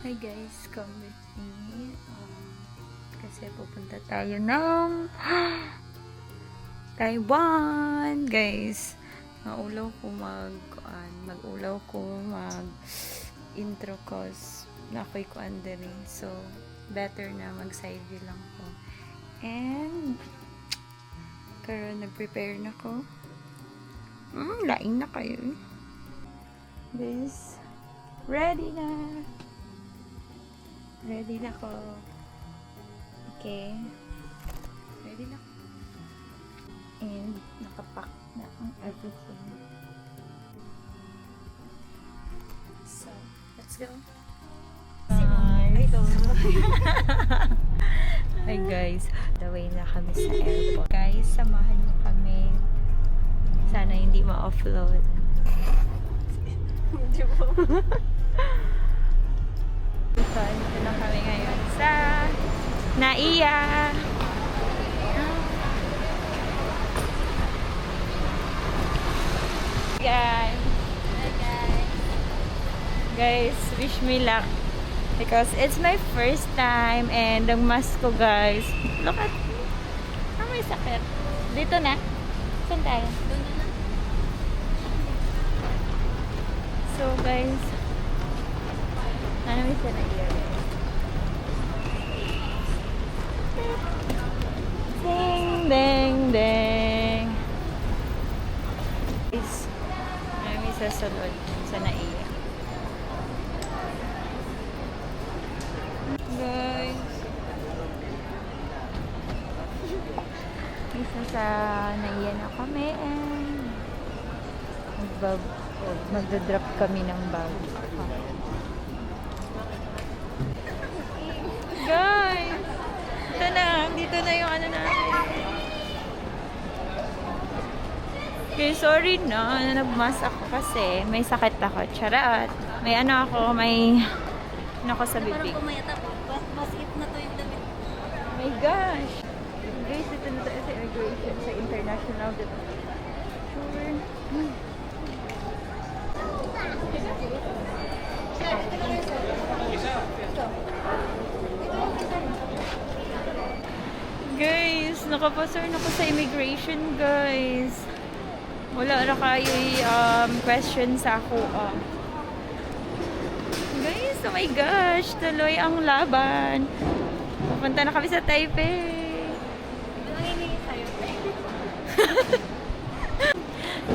Hi guys, come with me. Kasi pupunta tayo ng Taiwan, guys. Mag-ulaw ko intro cause na ako'y kuan diri. So, better na mag-side view lang ko. And, karon nag-prepare na ko. Laing na kayo. Guys, ready na. Ready na ko. Okay. Ready na ko. And, nakapack na ang everything. So, let's go. Hi guys. The way na kami sa airport. Guys, samahan niyo kami. Sana hindi ma-offload. Hindi po. So, dito na kami ngayon sa Naiya. Guys. Hi guys. Guys, wish me luck. Because it's my first time and ang mask ko guys. Look at me. May sakit. Dito na. Saan tayo? Doon na. So guys, ano sa Naiya guys? Ding, ding, ding. Guys, ano sa sunod sa Naiya? Guys, isa sa Naiya na kami and magdadrop kami ng bag. Guys, ito na, dito na yung ano namin. Okay, sorry na, nagmask ako kasi may sakit ako. Charot. May ano ako, may ano ko sa bibig. Parang pumayat ako. Masikip na to yung damit. Oh my gosh! Guys, ito na tayo sa immigration sa international dito. Sure. Guys, nakapasar na ko sa immigration, guys. Wala na kayo question sa ako. Guys, oh my gosh, tuloy ang laban. Pupunta na kami sa Taipei. Nanginginig tayo.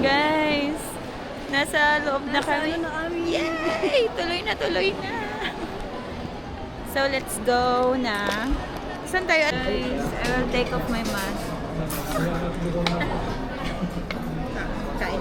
Guys, nasa loob na kami. Yay! Tuloy na, tuloy na. So, let's go na. Saan tayo? Guys, I will take off my mask. Kain.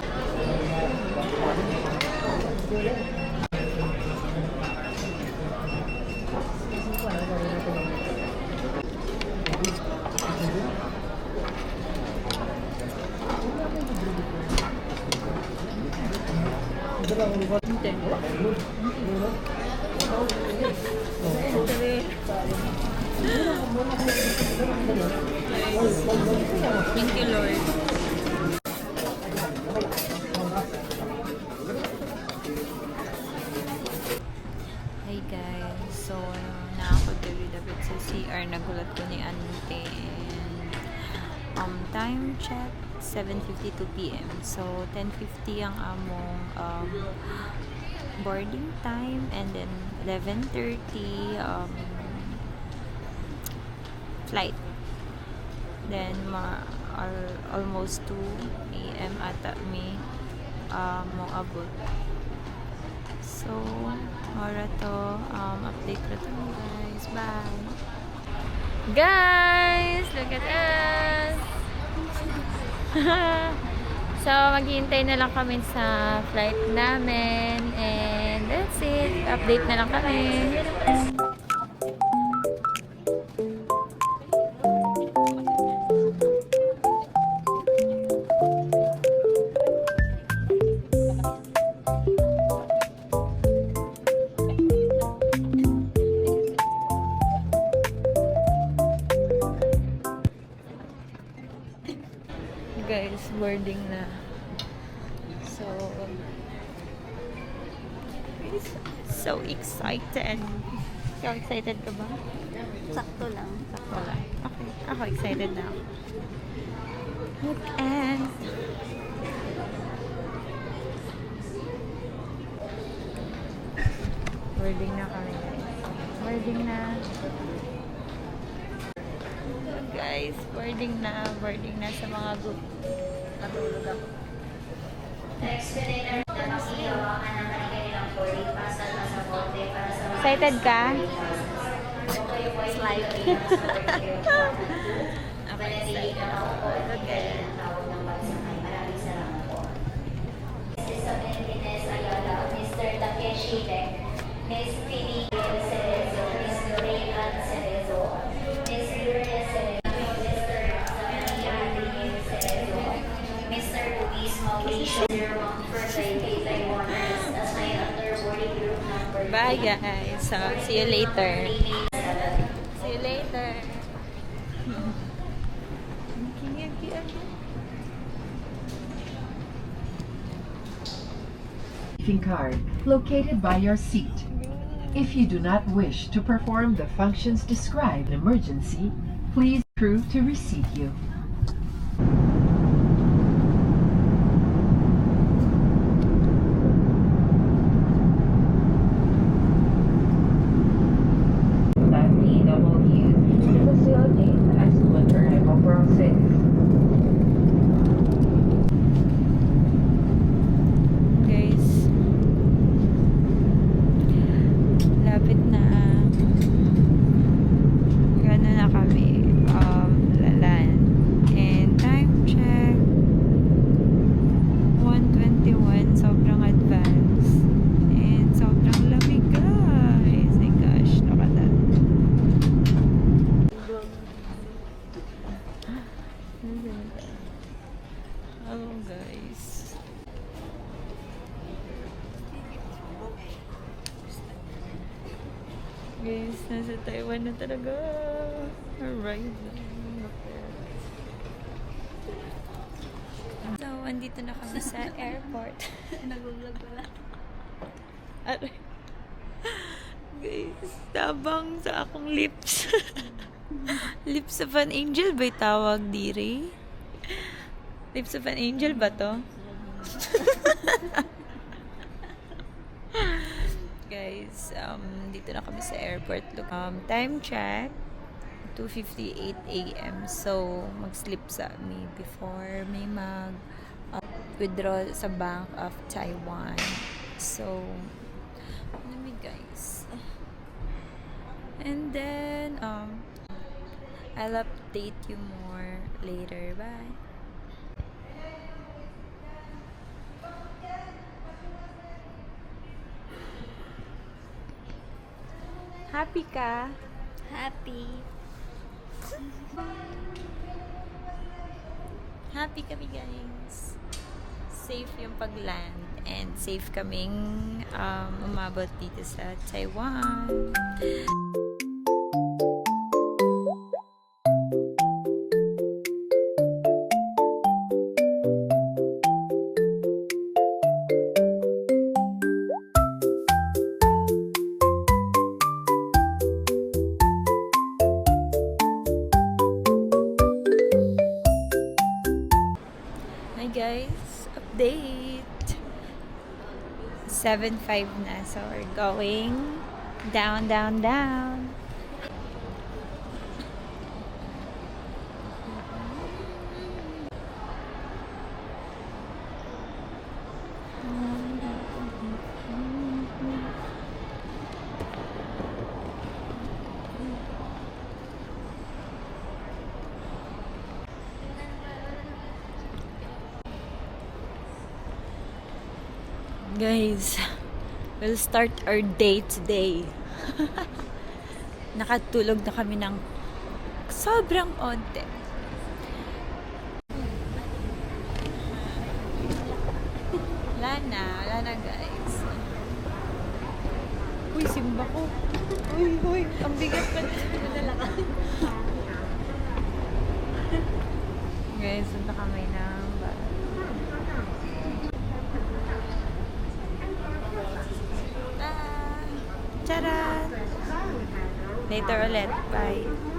Thank you, Lord. Hi guys, so nakapag-dawid sa CR, nagulat ko ni Ante and time check 7:52 PM. So 10:50 ang among boarding time and then 11:30 flight. Then almost 2 AM ata mi mo abot. So ora to update ko to guys. Bye. Guys, look at us. So maghihintay na lang kami sa flight namin and that's it. Update na lang kami. Guys, boarding na. So, so excited. Ikaw, excited ka ba? Sakto lang. Wala. Okay. Ako, excited na ako. Look and... Boarding na kami, guys. Boarding na. Guys, boarding na. Boarding na sa mga group. Matulog ako. Excited ka? Slightly. Okay, excited ako. Okay. Mr. Takeshi Beck, Miss Phoebe Cerezo, Miss Rayhan Cerezo, Miss Gloria Cerezo, Mr. Adrian Cerezo, Mr. Luis Mauricio, for Taiwaners, assigned under boarding group number Bye, guys. So, see you later. See you later. Card located by your seat. If you do not wish to perform the functions described in emergency, please prove to receive you. DW to facilitate excellent technical process. Guys, lapit na. Gano na kami. Lalan. And time check. 1:21. Sobrang advanced. And sobrang lamig, guys. My gosh, look at that. Hello, guys. Guys, nasa Taiwan na talaga. Alright. So, andito na kami sa airport. Nag-vlog pala. Aray. Guys, tabang sa akong lips. Lips of an angel ba'y tawag diri? Lips of an angel ba to? Guys, dito na kami sa airport. Look, time check 2:58 a.m. So, mag-sleep sa me before may withdraw sa Bank of Taiwan. So, let me guys. And then, I'll update you more later. Bye. Happy ka? Happy. Happy kami, guys. Safe yung pag-land and safe kaming umabot dito sa Taiwan. Hi guys, update. 7:05 na, so we're going down, down, down. Guys, we'll start our day today. Nakatulog na kami ng sobrang onte. Wala na guys. Uy, simba ko. Uy, ang bigat pa na. Guys, punta kami ng Charan! Later ulit. Bye!